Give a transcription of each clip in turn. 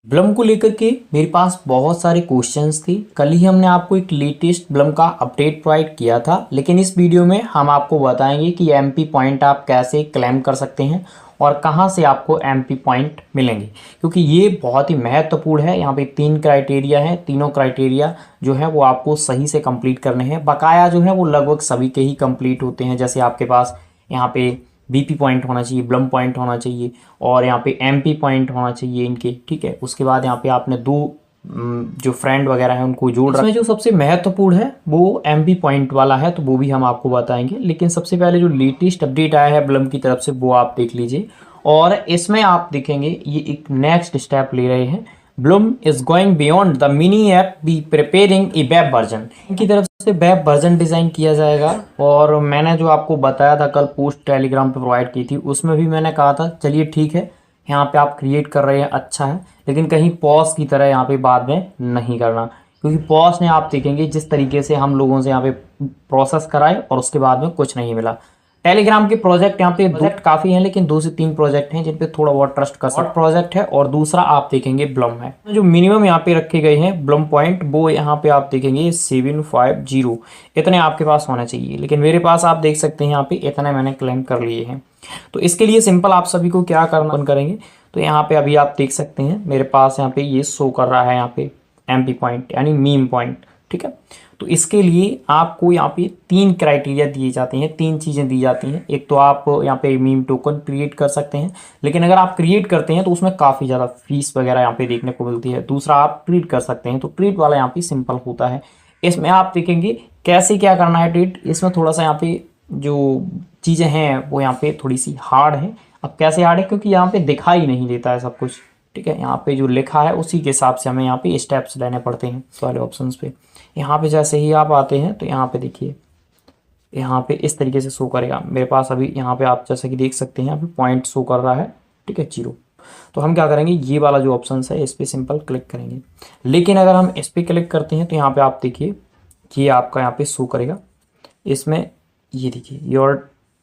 Blum को लेकर के मेरे पास बहुत सारे क्वेश्चंस थे। कल ही हमने आपको एक लेटेस्ट ब्लम का अपडेट प्रोवाइड किया था, लेकिन इस वीडियो में हम आपको बताएंगे कि एमपी पॉइंट आप कैसे क्लेम कर सकते हैं और कहां से आपको एमपी पॉइंट मिलेंगे, क्योंकि ये बहुत ही महत्वपूर्ण है। यहाँ पे 3 क्राइटेरिया हैं, तीनों क्राइटेरिया जो है वो आपको सही से कंप्लीट करने हैं। बकाया जो है वो लगभग सभी के ही कंप्लीट होते हैं। जैसे आपके पास यहाँ पे बीपी पॉइंट होना चाहिए, ब्लम पॉइंट होना चाहिए और यहाँ पे एमपी पॉइंट होना चाहिए इनके, ठीक है। उसके बाद यहाँ पे आपने दो जो फ्रेंड वगैरह हैं उनको जोड़ रखा है। इसमें जो सबसे महत्वपूर्ण है वो एमपी पॉइंट वाला है, तो वो भी हम आपको बताएंगे। लेकिन सबसे पहले जो लेटेस्ट अपडेट आया है ब्लम की तरफ से वो आप देख लीजिए, और इसमें आप देखेंगे ये एक नेक्स्ट स्टेप ले रहे हैं। Bloom is going beyond the mini app B preparing A web version. इनकी तरफ से वेब वर्जन डिज़ाइन किया जाएगा, और मैंने जो आपको बताया था कल पोस्ट टेलीग्राम पे प्रोवाइड की थी, उसमें भी मैंने कहा था चलिए ठीक है, यहाँ पे आप क्रिएट कर रहे हैं अच्छा है, लेकिन कहीं पॉज की तरह यहाँ पे बाद में नहीं करना, क्योंकि पॉज ने आप देखेंगे जिस तरीके से हम लोगों से यहाँ पे प्रोसेस कराए और उसके बाद में कुछ नहीं मिला। टेलीग्राम के प्रोजेक्ट यहाँ पे प्रोजेक्ट काफ़ी हैं, लेकिन 2 से 3 प्रोजेक्ट हैं जिन पे थोड़ा बहुत ट्रस्ट कर सकते। प्रोजेक्ट है और दूसरा आप देखेंगे ब्लम है। जो मिनिमम यहाँ पे रखे गए हैं ब्लम पॉइंट, वो यहाँ पे आप देखेंगे 750 इतने आपके पास होना चाहिए, लेकिन मेरे पास आप देख सकते हैं यहाँ पे इतने मैंने क्लेम कर लिए हैं। तो इसके लिए सिंपल आप सभी को क्या करना करेंगे, तो यहाँ पे अभी आप देख सकते हैं मेरे पास यहाँ पे ये शो कर रहा है यहाँ पे एमपी पॉइंट यानी मीम पॉइंट, ठीक है। तो इसके लिए आपको यहाँ पे 3 क्राइटेरिया दिए जाते हैं, 3 चीज़ें दी जाती हैं। एक तो आप यहाँ पे मीम टोकन क्रिएट कर सकते हैं, लेकिन अगर आप क्रिएट करते हैं तो उसमें काफ़ी ज़्यादा फीस वगैरह यहाँ पे देखने को मिलती है। दूसरा आप ट्रीट कर सकते हैं, तो ट्रीट वाला यहाँ पे सिंपल होता है। इसमें आप देखेंगे कैसे क्या करना है ट्रीट। इसमें थोड़ा सा यहाँ पे जो चीज़ें हैं वो यहाँ पे थोड़ी सी हार्ड है। अब कैसे हार्ड है, क्योंकि यहाँ पे दिखाई नहीं देता है सब कुछ, ठीक है। यहाँ पे जो लिखा है उसी के हिसाब से हमें यहाँ पे स्टेप्स लेने पड़ते हैं सारे ऑप्शंस पे। यहाँ पे जैसे ही आप आते हैं तो यहाँ पे देखिए, यहाँ पे इस तरीके से शो करेगा। मेरे पास अभी यहाँ पे आप जैसे कि देख सकते हैं अभी पॉइंट शो कर रहा है, ठीक है, 0। तो हम क्या करेंगे, ये वाला जो ऑप्शन है इस पर सिंपल क्लिक करेंगे। लेकिन अगर हम इस पर क्लिक करते हैं तो यहाँ पे आप देखिए ये आपका यहाँ पे शो करेगा। इसमें ये देखिए योर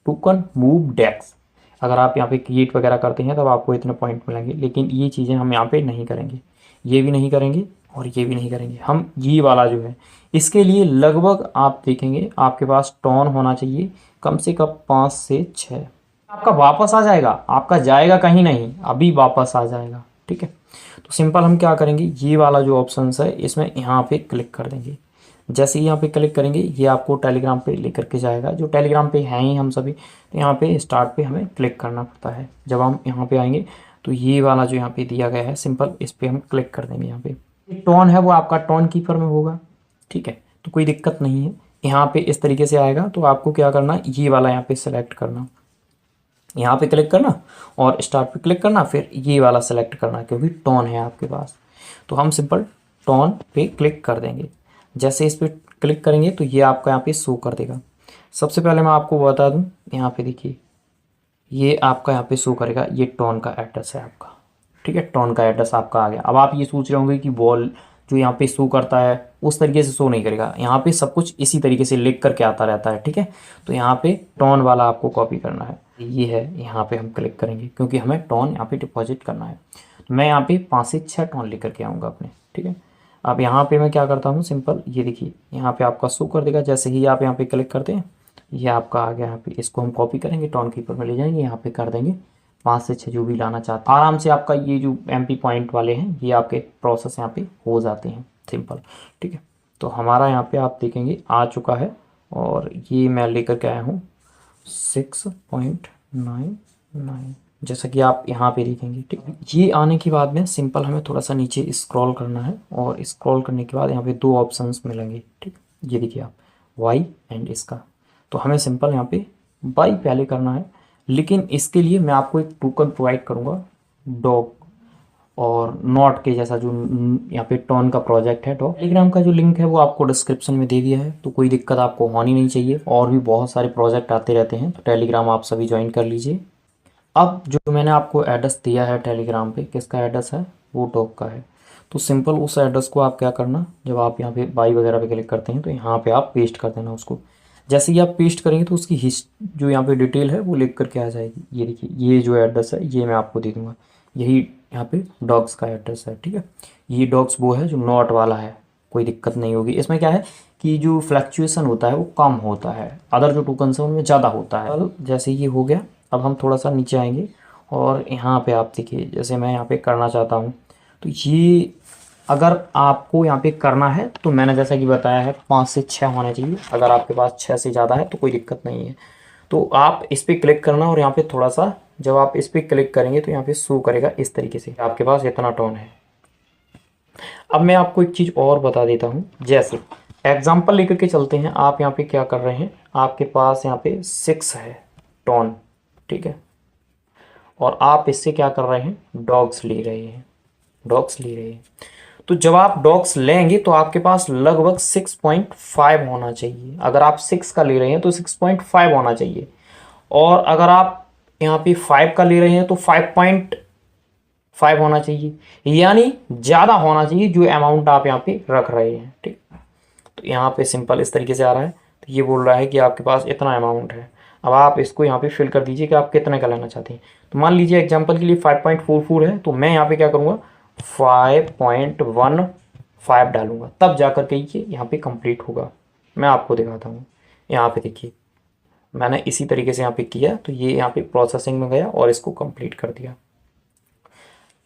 टोकन मूव डेक्स, अगर आप यहाँ पे क्रिएट वगैरह करते हैं तब आपको इतने पॉइंट मिलेंगे, लेकिन ये चीज़ें हम यहाँ पे नहीं करेंगे, ये भी नहीं करेंगे और ये भी नहीं करेंगे। हम ये वाला जो है इसके लिए लगभग आप देखेंगे आपके पास टोन होना चाहिए कम से कम 5 से 6। आपका वापस आ जाएगा, आपका जाएगा कहीं नहीं, अभी वापस आ जाएगा, ठीक है। तो सिंपल हम क्या करेंगे, ये वाला जो ऑप्शन है इसमें यहाँ पे क्लिक कर देंगे। जैसे ही यहाँ पे क्लिक करेंगे ये आपको टेलीग्राम पे लेकर के जाएगा, जो टेलीग्राम पे हैं ही हम सभी। तो यहाँ पे स्टार्ट पे हमें क्लिक करना पड़ता है। जब हम यहाँ पे आएंगे तो ये वाला जो यहाँ पे दिया गया है सिंपल इस पर हम क्लिक कर देंगे। यहाँ पे टोन है वो आपका टोन कीपर में होगा, ठीक है, तो कोई दिक्कत नहीं है। यहाँ पे इस तरीके से आएगा तो आपको क्या करना, ये वाला यहाँ पे सेलेक्ट करना, यहाँ पे क्लिक करना और स्टार्ट पे क्लिक करना, फिर ये वाला सेलेक्ट करना क्योंकि टोन है आपके पास। तो हम सिंपल टोन पे क्लिक कर देंगे। जैसे इस पर क्लिक करेंगे तो ये आपका यहाँ पे शो कर देगा। सबसे पहले मैं आपको बता दूँ, यहाँ पे देखिए ये आपका यहाँ पे शो करेगा, ये टोन का एड्रेस है आपका, ठीक है, टोन का एड्रेस आपका आ गया। अब आप ये सोच रहे होंगे कि वॉल जो यहाँ पे शो करता है उस तरीके से शो नहीं करेगा, यहाँ पे सब कुछ इसी तरीके से लिख करके आता रहता है, ठीक है। तो यहाँ पे टोन वाला आपको कॉपी करना है, ये है, यहाँ पे हम क्लिक करेंगे क्योंकि हमें टोन यहाँ पे डिपॉजिट करना है। तो मैं यहाँ पे 5 से 6 टोन लेकर के आऊँगा अपने, ठीक है। अब यहाँ पे मैं क्या करता हूँ, सिंपल ये देखिए यहाँ पे आपका शो कर देगा। जैसे ही आप यहाँ पे क्लिक करते हैं ये आपका आ गया। यहाँ पे इसको हम कॉपी करेंगे, टोन कीपर में ले जाएंगे, यहाँ पे कर देंगे 5 से 6 जो भी लाना चाहते हैं। आराम से आपका ये जो एमपी पॉइंट वाले हैं ये आपके प्रोसेस यहाँ पे हो जाते हैं सिंपल, ठीक है। तो हमारा यहाँ पे आप देखेंगे आ चुका है, और ये मैं लेकर के आया हूँ 6.99, जैसा कि आप यहाँ पे देखेंगे, ठीक है। ये आने के बाद में सिंपल हमें थोड़ा सा नीचे स्क्रॉल करना है, और स्क्रॉल करने के बाद यहाँ पे 2 ऑप्शंस मिलेंगे, ठीक। ये देखिए आप वाई एंड इसका, तो हमें सिंपल यहाँ पे वाई पहले करना है। लेकिन इसके लिए मैं आपको एक टोकन प्रोवाइड करूँगा डॉग और नॉट के जैसा, जो यहाँ पे टोन का प्रोजेक्ट है डॉग। टेलीग्राम का जो लिंक है वो आपको डिस्क्रिप्शन में दे दिया है, तो कोई दिक्कत आपको होनी नहीं चाहिए। और भी बहुत सारे प्रोजेक्ट आते रहते हैं, तो टेलीग्राम आप सभी ज्वाइन कर लीजिए। अब जो मैंने आपको एड्रेस दिया है टेलीग्राम पे, किसका एड्रेस है, वो डॉग का है। तो सिंपल उस एड्रेस को आप क्या करना, जब आप यहाँ पे बाई वगैरह पे क्लिक करते हैं तो यहाँ पे आप पेस्ट कर देना उसको। जैसे ही आप पेस्ट करेंगे तो उसकी जो यहाँ पे डिटेल है वो लिख करके आ जाएगी। ये देखिए ये जो एड्रेस है ये मैं आपको दे दूँगा, यही यहाँ पे डॉग्स का एड्रेस है, ठीक है। ये डॉग्स वो है जो नॉट वाला है, कोई दिक्कत नहीं होगी। इसमें क्या है कि जो फ्लक्चुएशन होता है वो कम होता है, अदर जो टोकन्स हैं उनमें ज़्यादा होता है। तो जैसे ये हो गया, अब हम थोड़ा सा नीचे आएंगे और यहाँ पे आप देखिए, जैसे मैं यहाँ पे करना चाहता हूँ, तो ये अगर आपको यहाँ पे करना है तो मैंने जैसा कि बताया है 5 से 6 होने चाहिए। अगर आपके पास 6 से ज़्यादा है तो कोई दिक्कत नहीं है। तो आप इस पर क्लिक करना और यहाँ पे थोड़ा सा, जब आप इस पर क्लिक करेंगे तो यहाँ पे शो करेगा इस तरीके से, आपके पास इतना टोन है। अब मैं आपको एक चीज़ और बता देता हूँ, जैसे एग्जाम्पल लेकर के चलते हैं। आप यहाँ पे क्या कर रहे हैं, आपके पास यहाँ पे 6 है टोन, ठीक है, और आप इससे क्या कर रहे हैं, डॉग्स ले रहे हैं, डॉग्स ले रहे हैं। तो जब आप डॉग्स लेंगे तो आपके पास लगभग 6.5 होना चाहिए। अगर आप 6 का ले रहे हैं तो 6.5 होना चाहिए, और अगर आप यहाँ पे 5 का ले रहे हैं तो 5.5 होना चाहिए, यानी ज़्यादा होना चाहिए जो अमाउंट आप यहाँ पे रख रहे हैं, ठीक। तो यहाँ पे सिंपल इस तरीके से आ रहा है। तो ये बोल रहा है कि आपके पास इतना अमाउंट है। अब आप इसको यहाँ पे फिल कर दीजिए कि आप कितने का लेना चाहते हैं। तो मान लीजिए एग्जांपल के लिए 5.44 है, तो मैं यहाँ पे क्या करूँगा, 5.15 डालूंगा, तब जा कर के ये यहाँ पे कंप्लीट होगा। मैं आपको दिखाता हूँ, यहाँ पे देखिए मैंने इसी तरीके से यहाँ पे किया, तो ये यहाँ पे प्रोसेसिंग में गया और इसको कंप्लीट कर दिया।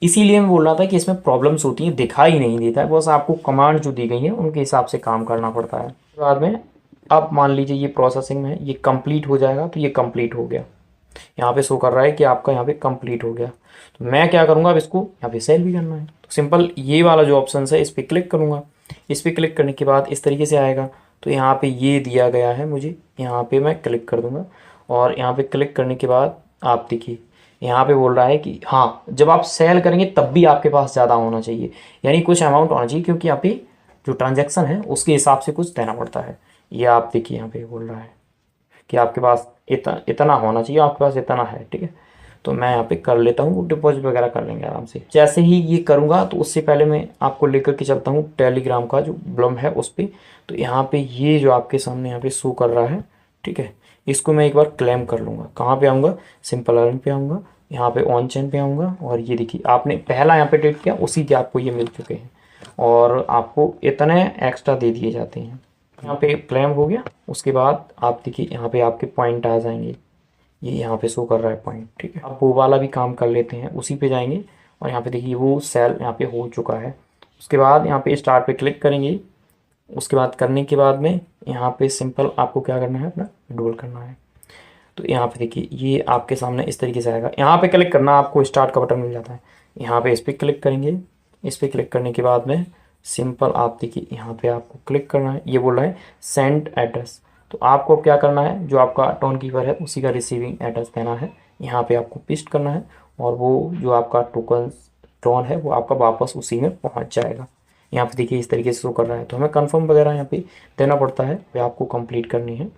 इसीलिए मैं बोल रहा था कि इसमें प्रॉब्लम्स होती हैं, दिखाई नहीं देता है, बस आपको कमांड जो दी गई है उनके हिसाब से काम करना पड़ता है। बाद में अब मान लीजिए ये प्रोसेसिंग में है, ये कंप्लीट हो जाएगा, तो ये कंप्लीट हो गया, यहाँ पे शो कर रहा है कि आपका यहाँ पे कंप्लीट हो गया। तो मैं क्या करूँगा, अब इसको यहाँ पे सेल भी करना है, तो सिंपल ये वाला जो ऑप्शन है इस पर क्लिक करूँगा। इस पर क्लिक करने के बाद इस तरीके से आएगा, तो यहाँ पे ये दिया गया है मुझे, यहाँ पे मैं क्लिक कर दूँगा, और यहाँ पे क्लिक करने के बाद आप देखिए यहाँ पे बोल रहा है कि हाँ, जब आप सेल करेंगे तब भी आपके पास ज़्यादा होना चाहिए, यानी कुछ अमाउंट होना चाहिए, क्योंकि यहाँ पे जो ट्रांजैक्शन है उसके हिसाब से कुछ देना पड़ता है। ये आप देखिए यहाँ पे बोल रहा है कि आपके पास इतना होना चाहिए, आपके पास इतना है, ठीक है। तो मैं यहाँ पे कर लेता हूँ, डिपॉजिट वगैरह कर लेंगे आराम से। जैसे ही ये करूँगा तो उससे पहले मैं आपको लेकर के चलता हूँ टेलीग्राम का जो ब्लम है उस पर। तो यहाँ पे ये जो आपके सामने यहाँ पे शो कर रहा है, ठीक है, इसको मैं एक बार क्लेम कर लूँगा। कहाँ पे आऊँगा, सिंपल अर्न पे आऊँगा, यहाँ पे ऑन चेन पे आऊँगा, और ये देखिए आपने पहला यहाँ पे ट्रेड किया, उसी के आपको ये मिल चुके हैं, और आपको इतने एक्स्ट्रा दे दिए जाते हैं। यहाँ पे क्लेम हो गया। उसके बाद आप देखिए यहाँ पे आपके पॉइंट आ जाएंगे, ये यहाँ पे शो कर रहा है पॉइंट, ठीक है। अब वो वाला भी काम कर लेते हैं, उसी पे जाएंगे, और यहाँ पे देखिए वो सेल यहाँ पे हो चुका है। उसके बाद यहाँ पे स्टार्ट पे क्लिक करेंगे। उसके बाद करने के बाद में यहाँ पे सिंपल आपको क्या करना है, अपना विड्रॉल करना है। तो यहाँ पे देखिए ये आपके सामने इस तरीके से आएगा, यहाँ पे क्लिक करना, आपको स्टार्ट का बटन मिल जाता है। यहाँ पे इस पर क्लिक करेंगे। इस पर क्लिक करने के बाद में सिंपल आप देखिए यहाँ पे आपको क्लिक करना है। ये बोल रहा है सेंड एड्रेस, तो आपको क्या करना है, जो आपका टोन कीपर है उसी का रिसीविंग एड्रेस देना है, यहाँ पे आपको पेस्ट करना है, और वो जो आपका टोन है वो आपका वापस उसी में पहुँच जाएगा। यहाँ पे देखिए इस तरीके से शो कर रहा है, तो हमें कंफर्म वगैरह यहाँ पे देना पड़ता है, वो आपको कंप्लीट करनी है,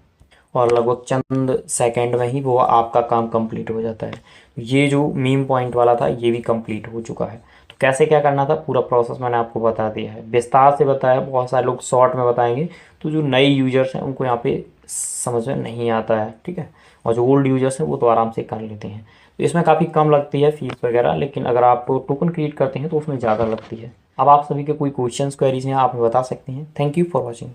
और लगभग चंद सेकंड में ही वो आपका काम कंप्लीट हो जाता है। ये जो मीम पॉइंट वाला था ये भी कंप्लीट हो चुका है। तो कैसे क्या करना था, पूरा प्रोसेस मैंने आपको बता दिया है, विस्तार से बताया। बहुत सारे लोग शॉर्ट में बताएंगे, तो जो नए यूजर्स हैं उनको यहाँ पे समझ में नहीं आता है, ठीक है, और जो ओल्ड यूजर्स हैं वो तो आराम से कर लेते हैं। तो इसमें काफ़ी कम लगती है फीस वगैरह, लेकिन अगर आप टोकन क्रिएट करते हैं तो उसमें ज़्यादा लगती है। अब आप सभी के कोई क्वेश्चंस क्वेरीज हैं, आप बता सकते हैं। Thank you for watching.